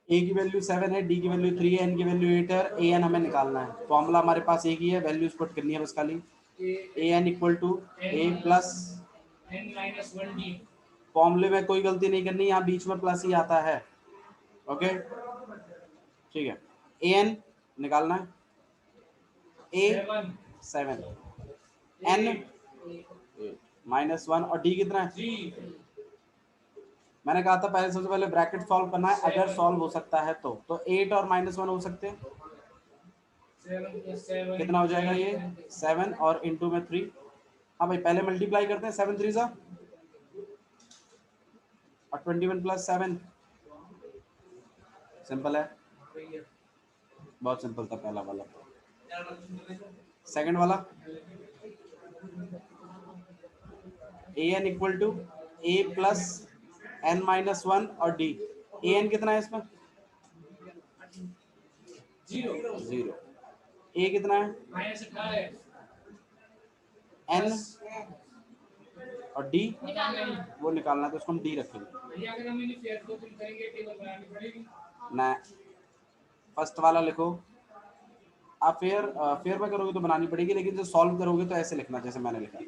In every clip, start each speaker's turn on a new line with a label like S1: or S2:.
S1: ए की वैल्यू 7 है, डी की वैल्यू 3 है, एन की वैल्यू 8 है, ए एन हमें निकालना है। फॉर्मूला हमारे पास एक ही है, वैल्यूज पुट करनी है बस खाली। A N equal to A plus
S2: N minus 1d।
S1: फॉर्मूले में कोई गलती नहीं करनी, यहाँ बीच में प्लस ही आता है। ओके ठीक है, ए एन निकालना है, ए 7, एन -1 और डी कितना है? मैंने कहा था पहले, सबसे पहले ब्रैकेट सॉल्व करना है, अगर सॉल्व हो सकता है तो 8 और -1 हो सकते हैं। कितना हो जाएगा ये? 7 और इंटू में 3। हाँ भाई पहले मल्टीप्लाई करते हैं, 7 3 सा और 21 प्लस 7। सिंपल है, बहुत सिंपल था पहला वाला। सेकंड वाला A N equal to A plus N -1 और डी। ए एन कितना है इसमें? 0। ए कितना है? एन और डी वो निकालना है, तो उसको हम डी रखेंगे ना। फर्स्ट वाला लिखो आप, फेयर में करोगे तो बनानी पड़ेगी, लेकिन जो सॉल्व करोगे तो ऐसे लिखना जैसे मैंने लिखा।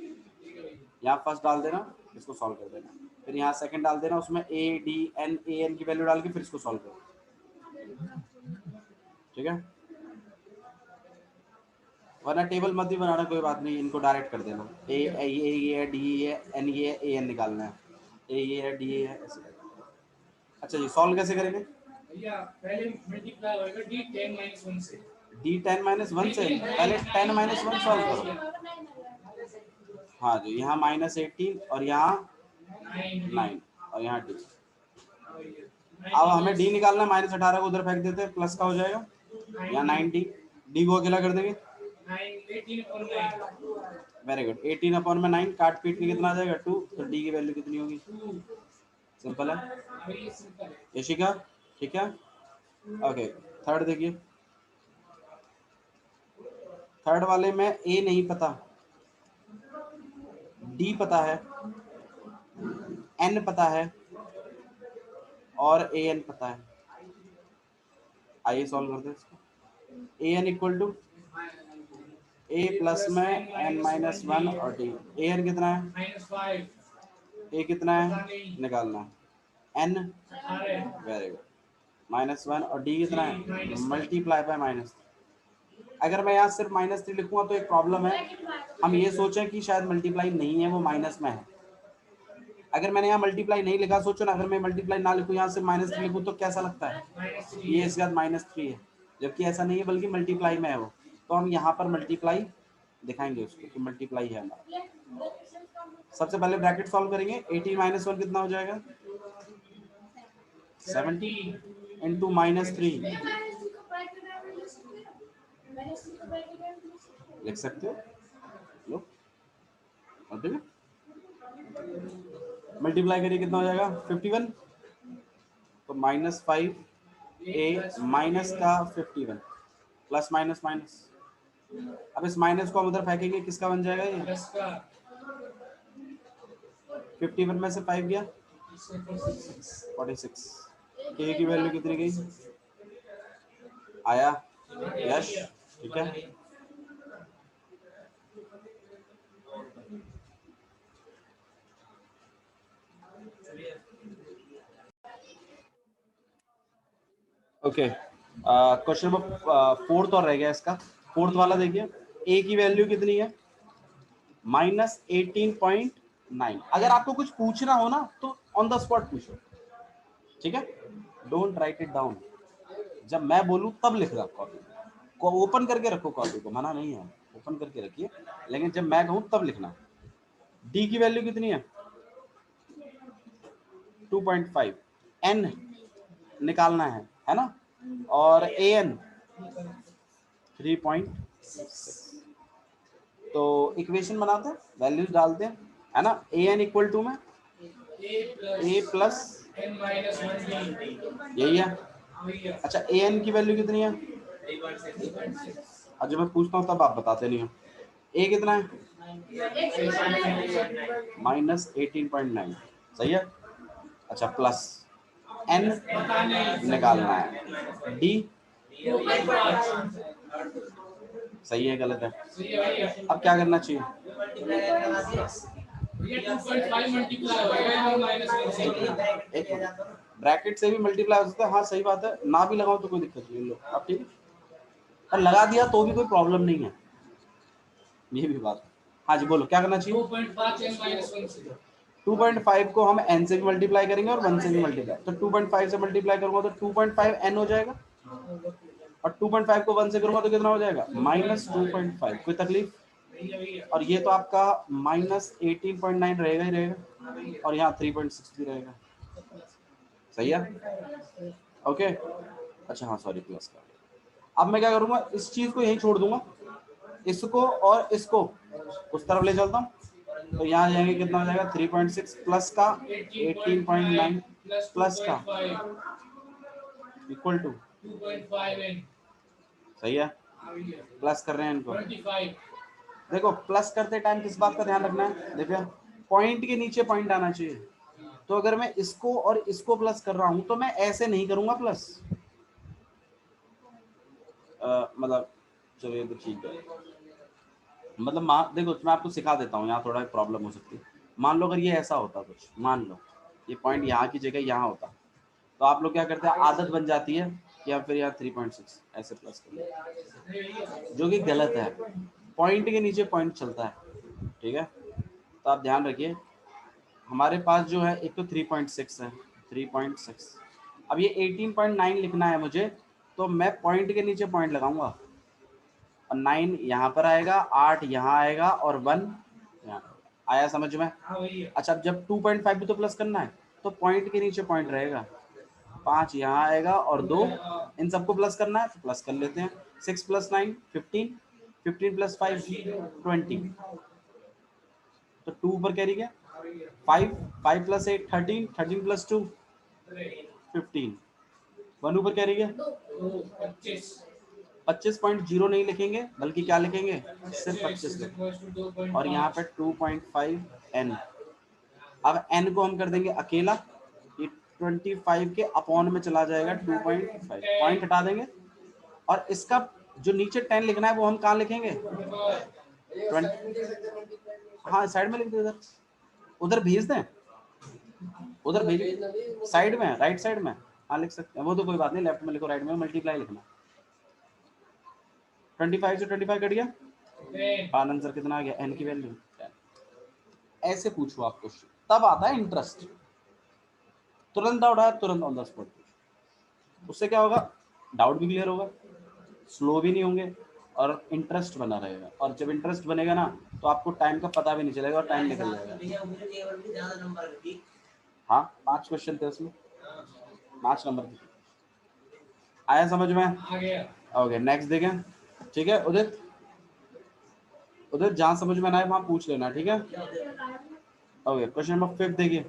S1: यहाँ फर्स्ट डाल देना, इसको सॉल्व कर देना, फिर यहाँ सेकंड डाल देना, उसमें a d n a n की वैल्यू डाल के फिर इसको सॉल्व करो। ठीक है, वरना टेबल मत ही बनाना, कोई बात नहीं, इनको डायरेक्ट कर देना। ए ये है, डी ये है, एन ये है, ए एन निकालना है, ए ये है, डी ये है, ऐसे। अच्छा जी, सॉल्व कैसे करेंगे
S2: भैया? पहले मल्टीप्लाई होएगा डी 10 - 1 से।
S1: डी 10 - 1 से पहले 10 - 1 सॉल्व करो। हाँ जी, यहाँ -18 और यहाँ 9 और यहाँ डी। अब हमें डी निकालना है, -18 को उधर फेंक देते हैं, प्लस का हो जाएगा, यहाँ 9d, डी को अकेला कर देंगे।
S2: 18/9।
S1: वेरी गुड, 18/9 काट पीट के कितना आ जाएगा? 2। तो डी की वैल्यू कितनी होगी? सिंपल है, यशिका ठीक है। ओके थर्ड देखिए, थर्ड वाले में ए नहीं पता, डी पता है, एन पता है और ए एन पता है। आइए सॉल्व करते हैं इसको। A N equal to A plus में एन -1 और डी। ए एन कितना है?
S2: -5।
S1: ए कितना है निकालना है, एन वेरी गुड -1 और डी कितना है? Multiply by -3। अगर मैं यहाँ सिर्फ -3 लिखूंगा तो एक प्रॉब्लम है, हम ये सोचें कि शायद मल्टीप्लाई नहीं है, वो माइनस में है। अगर मैंने यहाँ मल्टीप्लाई नहीं लिखा, सोचो ना, अगर मैं मल्टीप्लाई ना लिखूँ, यहाँ सिर्फ -3 लिखूँ तो कैसा लगता है? ये इसके बाद -3 है, जबकि ऐसा नहीं है, बल्कि मल्टीप्लाई में है वो। तो हम यहाँ पर मल्टीप्लाई दिखाएंगे उसको कि मल्टीप्लाई है हमारा। सबसे पहले ब्रैकेट सॉल्व करेंगे, 18 - 1 कितना हो जाएगा? 70 इंटू -3 लिख सकते हो, लो ठीक है। मल्टीप्लाई करिए, कितना हो जाएगा? 51। तो -5 ए माइनस का 51 प्लस माइनस माइनस। अब इस माइनस को हम उधर फेंकेंगे, किसका बन जाएगा ये? 51 में से 5 गया 46। के की वैल्यू कितनी गई? आया यश, ठीक है। ओके, क्वेश्चन नंबर 4 और रह गया इसका। 4th वाला देखिए, ए की वैल्यू कितनी है? -18.9। अगर आपको कुछ पूछना हो ना तो ऑन द स्पॉट पूछो, ठीक है, डोंट राइट इट डाउन। जब मैं बोलूं तब लिख रहा, कॉपी को ओपन करके रखो, कॉपी को मना नहीं है, ओपन करके रखिए, लेकिन जब मैं कहूं तब लिखना। डी की वैल्यू कितनी है? 2.5। एन निकालना है ना, और ए एन 3.6। तो इक्वेशन बनाते हैं, वैल्यूज डालते हैं, है ना। ए एन इक्वल टू में ए प्लस यही है। अच्छा ए एन की वैल्यू कितनी है? आज मैं पूछता हूँ तब आप बताते नहीं हो। ए कितना है? -18.9, सही है। अच्छा प्लस एन
S2: पता नहीं
S1: निकालना है, डी
S2: 2.5
S1: सही है गलत है?
S2: सही है भैया
S1: अब क्या करना चाहिए?
S2: भैया 2.5 मल्टीप्लाई होएगा -1 से
S1: एक ब्रैकेट से भी मल्टीप्लाई हो सकता है, हाँ सही बात है, ना भी लगाओ तो कोई दिक्कत नहीं। लो अब ठीक है, और लगा दिया तो भी कोई प्रॉब्लम नहीं है, ये भी बात है। हाँ जी बोलो क्या करना चाहिए?
S2: 2.5 n -1 से
S1: 2.5 को हम n से भी मल्टीप्लाई करेंगे और 1 से भी मल्टीप्लाई, तो 2.5 से मल्टीप्लाई करूंगा तो 2.5 n हो जाएगा, और 2.5 को 1 से करूंगा तो कितना हो जाएगा? -2.5। कोई तकलीफ? और ये तो आपका -18.9 रहेगा ही रहेगा, और यहाँ 3.6 भी रहेगा, सही है? ओके अच्छा हाँ सॉरी प्लस का। अब मैं क्या करूंगा, इस चीज को यहीं छोड़ दूंगा, इसको और इसको उस तरफ ले चलता हूँ, तो यहाँ जाएंगे कितना हो जाएगा? 3.6 प्लस का 18.9 प्लस का इक्वल टू
S2: 2.5 n
S1: सही है, प्लस कर रहे हैं इनको।
S2: 25
S1: देखो प्लस करते टाइम किस बात का ध्यान रखना है? देखो पॉइंट के नीचे पॉइंट आना चाहिए, तो अगर मैं इसको और इसको प्लस कर रहा हूं तो मैं ऐसे नहीं करूंगा प्लस, मतलब चलिए तो ठीक है, मतलब देखो मैं आपको सिखा देता हूँ, यहाँ थोड़ा प्रॉब्लम हो सकती है। मान लो अगर ये ऐसा होता कुछ, मान लो ये पॉइंट यहाँ की जगह यहाँ होता, तो आप लोग क्या करते हैं, आदत बन जाती है कि आप फिर यहाँ 3.6 ऐसे प्लस कर लो, जो कि गलत है। पॉइंट के नीचे पॉइंट चलता है, ठीक है? तो आप ध्यान रखिए, हमारे पास जो है एक तो 3.6 है, 3.6, अब ये 18.9 लिखना है मुझे, तो मैं पॉइंट के नीचे पॉइंट लगाऊंगा, और 9 यहाँ पर आएगा, 8 यहाँ आएगा, और 1 यहाँ आया, समझ में? अच्छा अब जब 2.5 भी तो प्लस करना है, तो पॉइंट के नीचे पॉइंट रहेगा, 5 यहाँ आएगा, और 2 इन सबको प्लस करना है तो प्लस कर लेते हैं। 6 + 9 15, 15 + 5 20, तो 2 ऊपर कैरी गया, 5 5 + 8 13, 13 + 2 15, 1 ऊपर कैरी गया
S2: 25
S1: 25.0 नहीं लिखेंगे, बल्कि क्या लिखेंगे? सिर्फ 25 लिखेंगे, और यहाँ पे 2.5 n। अब n को हम कर देंगे अकेला, ये 25 के अपॉन में चला जाएगा 2.5, पॉइंट हटा देंगे, और इसका जो नीचे 10 लिखना है वो हम कहाँ लिखेंगे? 20, हाँ साइड में लिख दो, उधर भेज दें, उधर भेज, साइड में राइट साइड में, हाँ लिख सकते हैं, वो तो कोई बात नहीं, लेफ्ट में लिखो, राइट में मल्टीप्लाई लिखना। 25 से 25 कट गया, आंसर कितना आ गया? n की वैल्यू 10। ऐसे पूछो आप क्वेश्चन, तब आता है इंटरेस्ट, तुरंत डाउट आया तुरंत ऑन द स्पॉट, उससे क्या होगा? डाउट भी क्लियर होगा, स्लो भी नहीं होंगे, और इंटरेस्ट बना रहेगा, और जब इंटरेस्ट बनेगा ना तो आपको टाइम का पता भी नहीं चलेगा, और टाइम निकल जाएगा। हाँ 5 क्वेश्चन थे उसमें, 5 नंबर थे, आया समझ में?
S2: आ गया।
S1: ओके नेक्स्ट देखें, ठीक है उदित, उधर जहाँ समझ में ना आए वहाँ पूछ लेना, ठीक है? ओके क्वेश्चन नंबर 5 देखिए,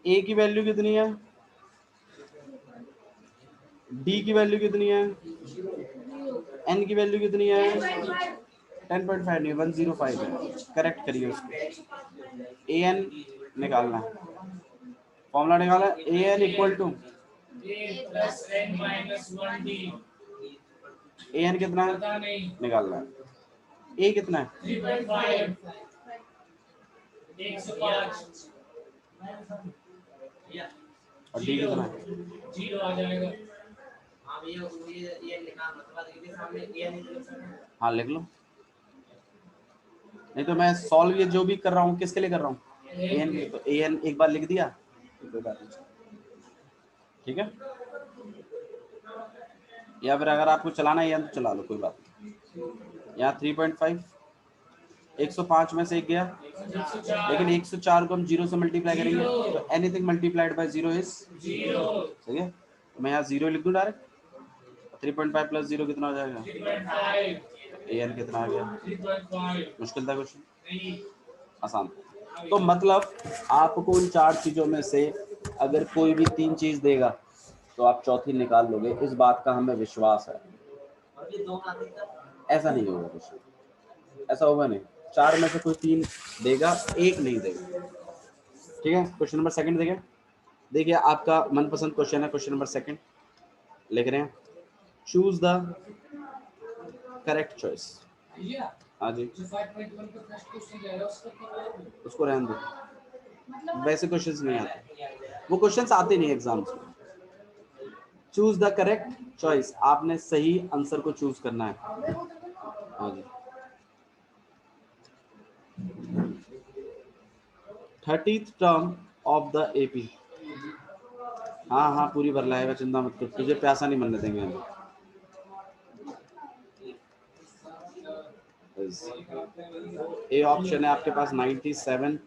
S1: ए की वैल्यू कितनी है, डी की वैल्यू कितनी है, एन की वैल्यू कितनी है? 10.5 नहीं 105 है, करेक्ट करिए उसको। ए एन निकालना है, फॉर्मूला निकाला, A N equal to
S2: a + n - 1d
S1: A N कितना है
S2: पता नहीं
S1: निकालना है, ए कितना है
S2: 3.5 105
S1: और डी कितना है
S2: 0 आ जाएगा।
S1: हाँ लिख लो, नहीं तो मैं सॉल्व ये जो भी कर रहा हूँ किसके लिए कर रहा हूँ? ए एन, तो ए एन एक बार लिख दिया तो कोई बात नहीं, ठीक है? या फिर अगर आपको चलाना है तो चला लो, कोई बात नहीं। यहाँ 3.5 105 में से एक गया, लेकिन 104 को हम 0 से मल्टीप्लाई करेंगे, तो एनीथिंग मल्टीप्लाइड बाय 0 इज 0, सही है? तो मैं यहाँ 0 लिख दूँ डायरेक्ट, 3.5 + 0 कितना हो जाएगा?
S2: 3.5
S1: ए एन कितना आ गया?
S2: 3.5
S1: मुश्किल था क्वेश्चन?
S2: नहीं
S1: आसान। तो मतलब आपको उन 4 चीजों में से अगर कोई भी 3 चीज देगा तो आप चौथी निकाल लोगे, इस बात का हमें विश्वास है। ऐसा नहीं होगा क्वेश्चन, ऐसा होगा नहीं, 4 में से कोई 3 देगा, एक नहीं देगा, ठीक है? क्वेश्चन नंबर 2 देखें, देखिए आपका मनपसंद क्वेश्चन है, क्वेश्चन नंबर 2 लिख रहे हैं, चूज द करेक्ट चॉइस।
S2: भैया
S1: हाँ जी,
S2: जो 5.1 का फर्स्ट क्वेश्चन दे रहा है उसका क्या
S1: उसको रहने दो, वैसे क्वेश्चंस नहीं आते, वो क्वेश्चंस आते नहीं एग्जाम्स में। चूज द करेक्ट चॉइस, आपने सही आंसर को चूज करना है। हाँ जी, 30th term of the AP. हाँ हाँ पूरी भर लाएगा, चिंता मत कर, तुझे प्यासा नहीं बनने देंगे हम। ए ऑप्शन है आपके पास 97,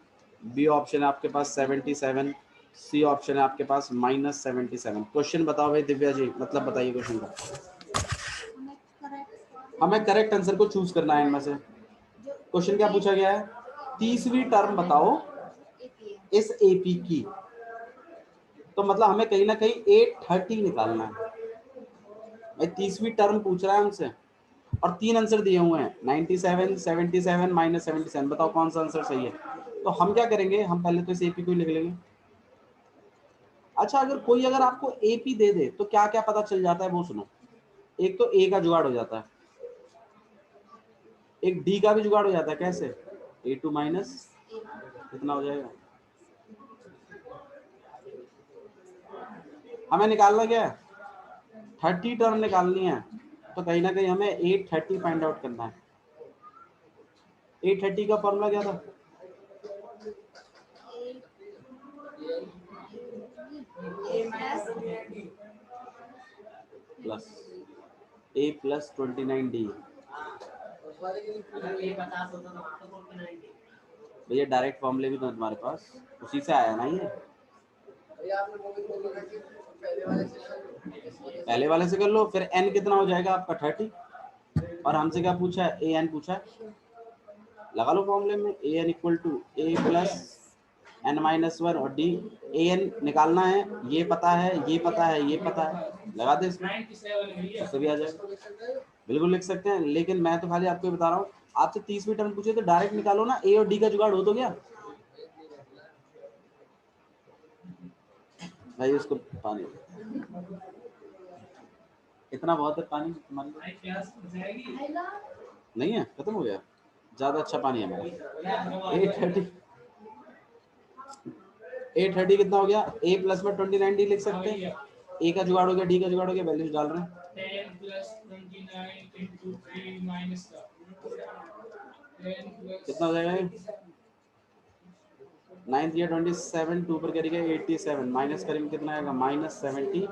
S1: बी ऑप्शन है आपके पास 77, सी ऑप्शन है आपके पास -77। क्वेश्चन बताओ भाई दिव्या जी, मतलब बताइए क्वेश्चन का। हमें करेक्ट आंसर को चूज करना है इनमें से। क्वेश्चन क्या पूछा गया है, तीसरी टर्म बताओ इस एपी की, तो मतलब हमें कहीं ना कहीं 830 निकालना है भाई। तीसरी टर्म पूछ रहा है हमसे और 3 आंसर दिए हुए हैं, 97, 77, -77। बताओ कौन सा आंसर सही है। तो हम क्या करेंगे, हम पहले तो इस एपी को ही लिख लेंगे। अच्छा, अगर आपको एपी दे दे तो क्या क्या पता चल जाता है वो सुनो। एक तो ए का जुगाड़ हो जाता है, एक डी का भी जुगाड़ हो जाता है। कैसे, A2 माइनस कितना हो जाएगा, हमें निकालना क्या है, 30 टर्म निकालनी है, तो कहीं ना कहीं हमें 830 फाइंड आउट करना है। 830 का फॉर्मूला क्या था, प्लस A प्लस 29D। भैया डायरेक्ट फॉर्मूले भी तो तुम्हारे पास, उसी से आया ना ये। पहले वाले से कर लो, फिर n कितना हो जाएगा आपका 30, और हमसे क्या पूछा है, an पूछा है, लगा लो फॉर्मूले में। an equal to a plus n-1 और d। an निकालना है, ये पता है, ये पता है, ये पता है, लगा दे इसमें,
S2: 97
S1: उससे भी आ जाएगा। बिल्कुल लिख सकते हैं, लेकिन मैं तो खाली आपको बता रहा हूँ, आपसे 30वीं टर्म पूछे तो डायरेक्ट निकालो ना, a और d का जुगाड़ हो तो गया भाई। उसको पानी इतना बहुत है, पानी तुम्हारे नहीं है, खत्म हो गया, ज्यादा अच्छा पानी है मेरा। 830 कितना हो गया, a प्लस में 29D लिख सकते हैं, a का जुगाड़ हो गया, d का जुगाड़ हो गया, वैल्यूज डाल रहे हैं।
S2: 10 plus 29 into 3 minus the 10 plus
S1: कितना हो जाएगा, 9 या 27, 2 पर करेंगे 87, माइनस करेंगे कितना आएगा, -70।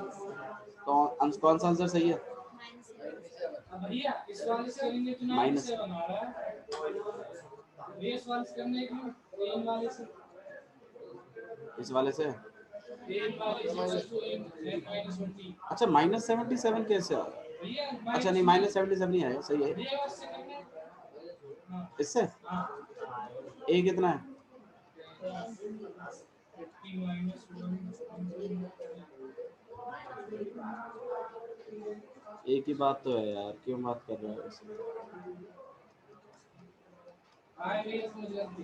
S1: तो कौन सा आंसर सही है,
S2: भैया इस वाले से करेंगे तो
S1: माइनस
S2: 97 आ रहा है। ये इस वाले से करने के लिए एन वाले से
S1: इस वाले से।
S2: एन वाले से तो एन -20
S1: अच्छा -77 कैसे आ रहा है?
S2: भैया
S1: अच्छा नहीं, -77 नहीं आया, सही है।
S2: भैया इससे करने
S1: इससे
S2: हां
S1: a कितना है,
S2: 50 minus 1
S1: एक ही बात तो है यार, क्यों बात कर रहा है वैसे।
S2: आए भैया समझ जाती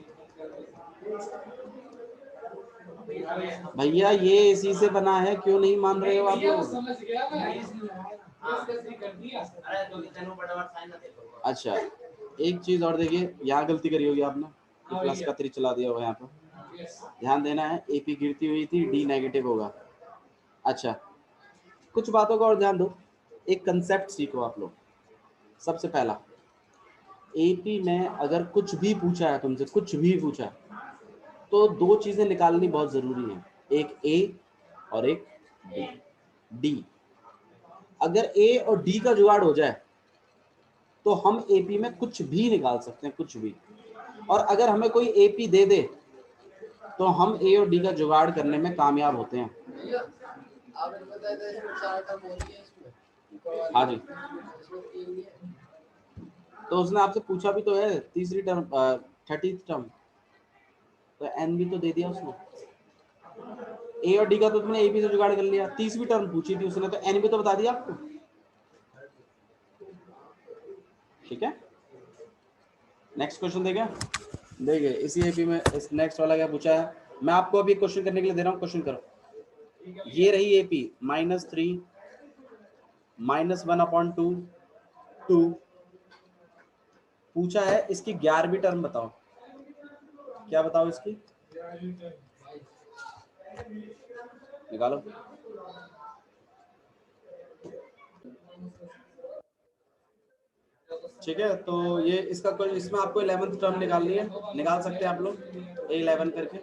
S1: भैया ये इसी से बना है, क्यों नहीं मान रहे हो आप
S2: भैया
S1: लोग।
S2: समझ गया मैं गलती कर दिया। अरे तो इतना फटाफट साइन ना देखो।
S1: अच्छा एक चीज और देखिए, यहाँ गलती करी होगी आपने, कि प्लस का 3 चला दिया होगा यहाँ पे। ध्यान देना है, एपी गिरती हुई थी, डी नेगेटिव होगा। अच्छा कुछ बातों का और ध्यान दो, एक कंसेप्ट सीखो आप लोग। सबसे पहला, एपी में अगर कुछ भी पूछा है तुमसे, कुछ भी पूछा है, तो 2 चीजें निकालनी बहुत जरूरी है, एक ए और एक डी। अगर ए और डी का जुगाड़ हो जाए तो हम एपी में कुछ भी निकाल सकते हैं, कुछ भी। और अगर हमें कोई एपी दे दे तो हम ए और डी का जुगाड़ करने में कामयाब होते हैं। हाँ जी, तो उसने आपसे पूछा भी तो है, तीसरी टर्म 30th टर्म, तो एन भी तो दे दिया उसने। ए और डी का तो तुमने ए बी से जुगाड़ कर लिया, 30वीं टर्म पूछी थी उसने, तो एन भी तो बता दिया आपको। ठीक है, नेक्स्ट क्वेश्चन देगा, देखिए इसी एपी में इस नेक्स्ट वाला क्या पूछा है। मैं आपको अभी क्वेश्चन करने के लिए दे रहा हूँ, क्वेश्चन करो। ये रही AP -3 -1/2 2। पूछा है इसकी 11वीं टर्म बताओ, क्या बताओ इसकी, निकालो। ठीक है, तो ये इसका कोई, इसमें आपको 11th टर्म निकालनी है, निकाल सकते हैं आप लोग A11 करके,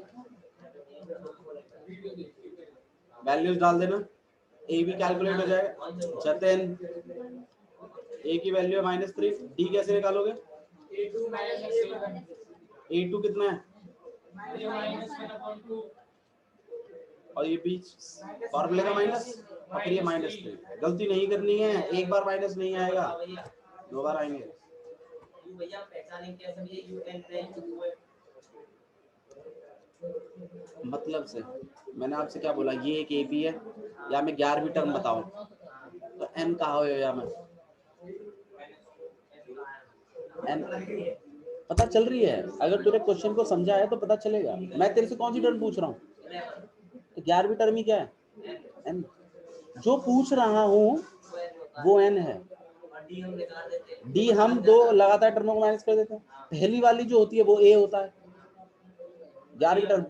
S1: वैल्यूज डाल देना, A भी कैलकुलेट हो जाएगा। जतिन A की वैल्यू है -3, D कैसे निकालोगे? A2 कितना है? और ये बीच फॉर्मूले का माइनस, और फिर ये -3। गलती नहीं करनी है, एक बार माइनस नहीं आएगा, 2 बार आएंगे। मतलब से मैंने आपसे क्या बोला, ये एक AP है, या मैं 11वीं टर्म बताऊं तो N कहा हो, या मैं N पता चल रही है। अगर तूने क्वेश्चन को समझा है तो पता चलेगा। मैं तेरे से कौन सी टर्म पूछ रहा हूँ, तो 11वीं टर्म ही क्या है, N। जो पूछ रहा हूँ वो N है। D हम 2 लगातार टर्मों को माइनस कर देते हैं, पहली वाली जो होती है वो A होता है, 11वीं टर्म।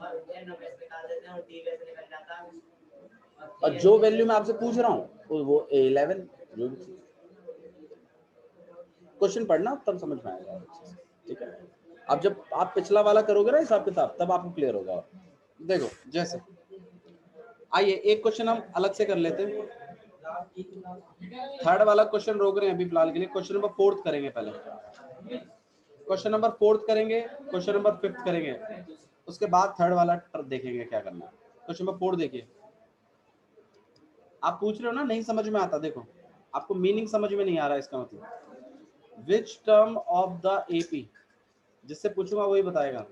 S1: और जो वैल्यू मैं आपसे पूछ रहा हूँ वो A11। जो भी क्वेश्चन पढ़ना तब समझ में आएगा, ठीक है। अब जब आप पिछला वाला करोगे ना हिसाब किताब, तब आपको क्लियर होगा। देखो जैसे, आइए एक क्वेश्चन हम अलग से कर लेते हैं। थर्ड वाला क्वेश्चन रोक रहे हैं अभी फिलहाल के लिए, क्वेश्चन नंबर 4 करेंगे पहले। क्वेश्चन नंबर 4 करेंगे, क्वेश्चन नंबर 5 करेंगे, उसके बाद थर्ड वाला देखेंगे क्या करना है। क्वेश्चन नंबर 4 देखिए, आप पूछ रहे हो ना नहीं समझ में आता, देखो आपको मीनिंग समझ में नहीं आ रहा, इसका मतलब which term of the AP, जिससे पूछूंगा वही बताएगा।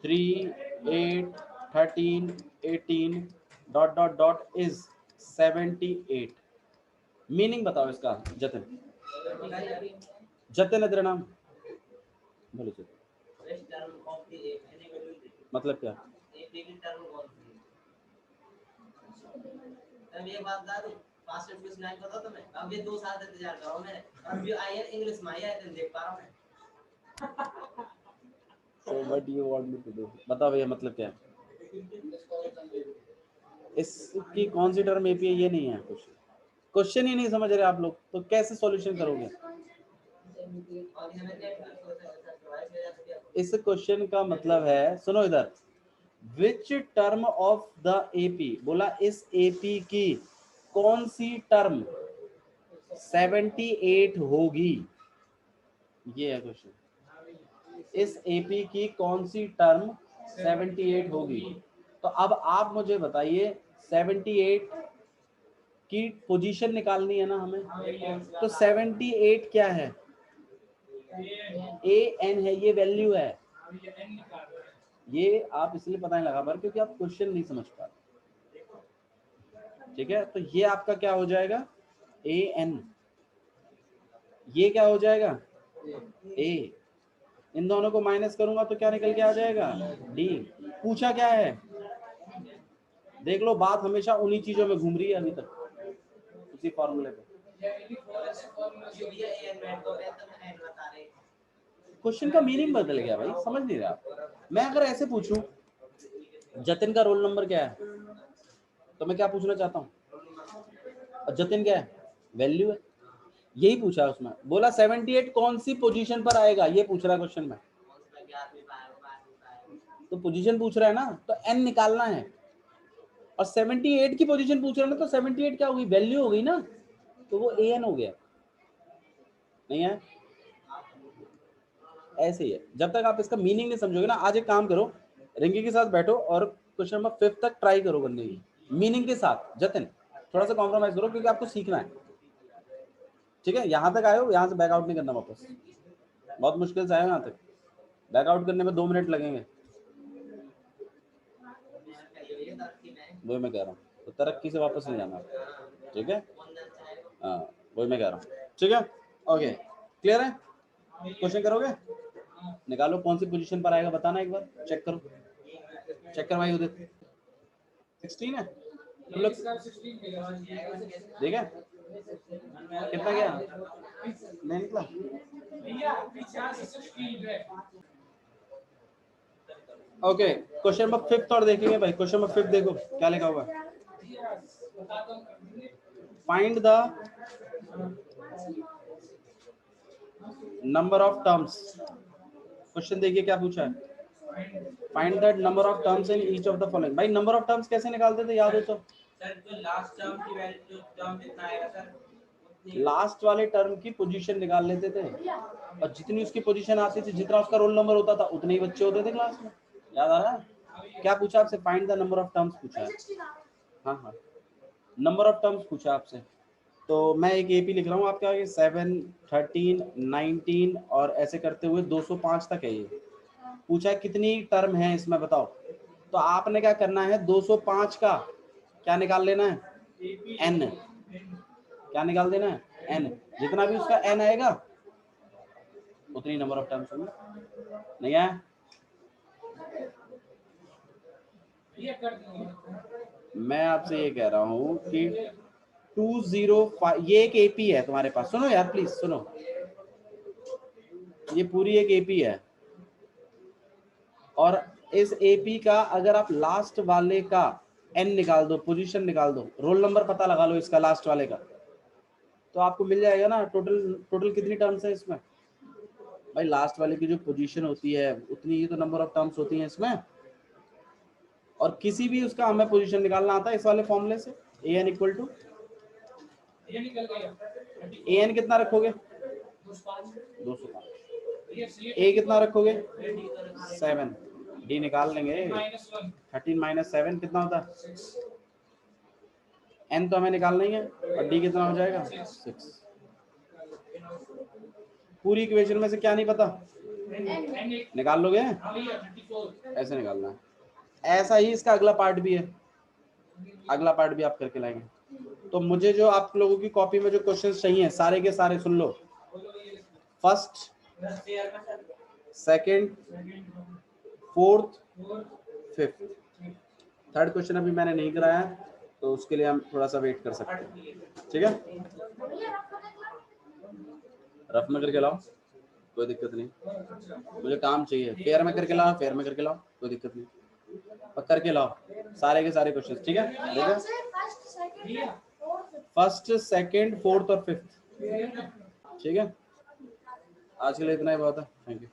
S1: 3 8 13 18 ... इज 78। मीनिंग बताओ इसका जतिन, जतिन इधर नाम बोलो जतिन, मतलब क्या? ये बात बता दूं, पास्ट टेंस में स्नैप बताओ तुम्हें, अब ये 2 साल से इंतजार कर रहा हूं मैंने, अब ये आई है इंग्लिश में, आई है देख पा रहा हूं मैं। So what do you want me to do? बताओ भैया मतलब क्या है? इसकी कौन सी टर्म AP है, ये नहीं है क्वेश्चन, क्वेश्चन ही नहीं समझ रहे आप लोग, तो कैसे सॉल्यूशन करोगे? इस क्वेश्चन का मतलब है, सुनो इधर, which term of the AP, बोला इस AP की कौन सी टर्म 78 होगी, ये है क्वेश्चन। इस AP की कौन सी टर्म 78 होगी? तो अब आप मुझे बताइए, 78 की पोजीशन निकालनी है ना हमें, तो 78 क्या है? AN है, ये वैल्यू है। ये आप इसलिए पता नहीं लगा पा रहे क्योंकि आप क्वेश्चन नहीं समझ पा रहे, ठीक है। तो ये आपका क्या हो जाएगा, AN, ये क्या हो जाएगा, A। इन दोनों को माइनस करूंगा तो क्या निकल के आ जाएगा, D। पूछा क्या है, देख लो बात हमेशा उन्हीं चीजों में घूम रही है अभी तक, उसी फॉर्मूले पे। क्वेश्चन का मीनिंग बदल गया भाई, समझ नहीं रहा। मैं अगर ऐसे पूछूं जतिन का रोल नंबर क्या है, तो मैं क्या पूछना चाहता हूँ, और जतिन क्या है, वैल्यू है, यही पूछा उसमें। बोला 78 कौन सी पोजीशन पर आएगा, ये पूछ रहा है क्वेश्चन में, तो पोजीशन पूछ रहा है ना, तो N निकालना है। और 78 की पोजीशन पूछ रहा है ना, तो 78 क्या होगी, वैल्यू हो गई ना, तो वो AN हो गया, नहीं है? ऐसे ही है, जब तक आप इसका मीनिंग नहीं समझोगे ना। आज एक काम करो, रिंकी के साथ बैठो और क्वेश्चन नंबर 5 तक ट्राई करो करने की मीनिंग के साथ। जतिन थोड़ा सा कॉम्प्रोमाइज करो क्योंकि आपको सीखना है, ठीक है। यहाँ तक आए हो, यहाँ से बैक आउट नहीं करना वापस, बहुत मुश्किल से आए हो यहाँ तक, बैक आउट करने में 2 मिनट लगेंगे, वही मैं कह रहा हूँ। तो तरक्की से वापस नहीं जाना, ठीक है, हाँ वही मैं कह रहा हूँ, ठीक है। ओके क्लियर है? क्वेश्चन करोगे, निकालो कौन सी पोजीशन पर आएगा, बताना एक बार, चेक करो, चेक करवाइए उधर। 16 है हम लोग
S2: इसका 16 देगा।
S1: ठीक है कितना गया नहीं निकला
S2: भैया पीछे से 16 है।
S1: ओके क्वेश्चन नंबर 5 और देखेंगे भाई। क्वेश्चन नंबर 5 देखो क्या लिखा हुआ है।
S2: बताता हूँ।
S1: Find the number of terms. Question देखिए क्या पूछा है। Find the number of terms in each of the following. भाई नंबर ऑफ टर्म्स कैसे निकालते थे याद हो तो।
S3: सर जो लास्ट टर्म की वैल्यू टर्म जितना आएगा सर
S1: लास्ट वाले टर्म की पोजीशन निकाल लेते थे और जितनी उसकी पोजीशन आती थी जितना उसका रोल नंबर होता था उतने ही बच्चे होते थे क्लास में। याद आ रहा है क्या पूछा आपसे। Find the number of terms पूछा है। हाँ हाँ नंबर ऑफ टर्म्स पूछा आपसे। तो मैं एक एपी लिख रहा हूँ आपके आगे 7 13 19 और ऐसे करते हुए 205 तक है ये। पूछा है कितनी टर्म है इसमें बताओ। तो आपने क्या करना है 205 का क्या निकाल लेना है एन। क्या निकाल देना है एन। जितना भी उसका एन आएगा उतनी नंबर ऑफ टर्म्स होंगे। नहीं आया
S2: ये कर दूंगा।
S1: मैं आपसे ये कह रहा हूँ कि 205 ये एक एपी है तुम्हारे पास। सुनो यार प्लीज सुनो ये पूरी एक एपी है और इस एपी का अगर आप लास्ट वाले का एन निकाल दो पोजीशन निकाल दो रोल नंबर पता लगा लो इसका लास्ट वाले का तो आपको मिल जाएगा ना टोटल कितनी टर्म्स है इसमें। भाई लास्ट वाले की जो पोजीशन होती है उतनी ही तो नंबर ऑफ टर्म्स होती हैं इसमें। और किसी भी उसका हमें पोजीशन निकालना आता है इस वाले फॉर्मूले से ए एन इक्वल टू
S2: ये निकल गया।
S1: ए एन कितना रखोगे 205 ए कितना रखोगे 7 डी निकाल लेंगे।
S2: -1
S1: 13 माइनस 7 कितना होता है एन तो हमें निकालना ही है और डी कितना हो जाएगा 6। पूरी इक्वेशन में से क्या नहीं पता निकाल लोगे ऐसे निकालना है। ऐसा ही इसका अगला पार्ट भी है। अगला पार्ट भी आप करके लाएंगे। तो मुझे जो आप लोगों की कॉपी में जो क्वेश्चंस चाहिए सारे के सारे सुन लो। First second fourth fifth third question अभी मैंने नहीं कराया तो उसके लिए हम थोड़ा सा वेट कर सकते हैं। ठीक है रफ में करके लाओ कोई दिक्कत नहीं। मुझे काम चाहिए फेयर में करके लाओ फेयर में करके लाओ कोई दिक्कत नहीं पर करके लाओ सारे के सारे क्वेश्चन। ठीक है देखो फर्स्ट सेकंड फोर्थ और फिफ्थ। ठीक है आज के लिए इतना ही बहुत है। Thank you.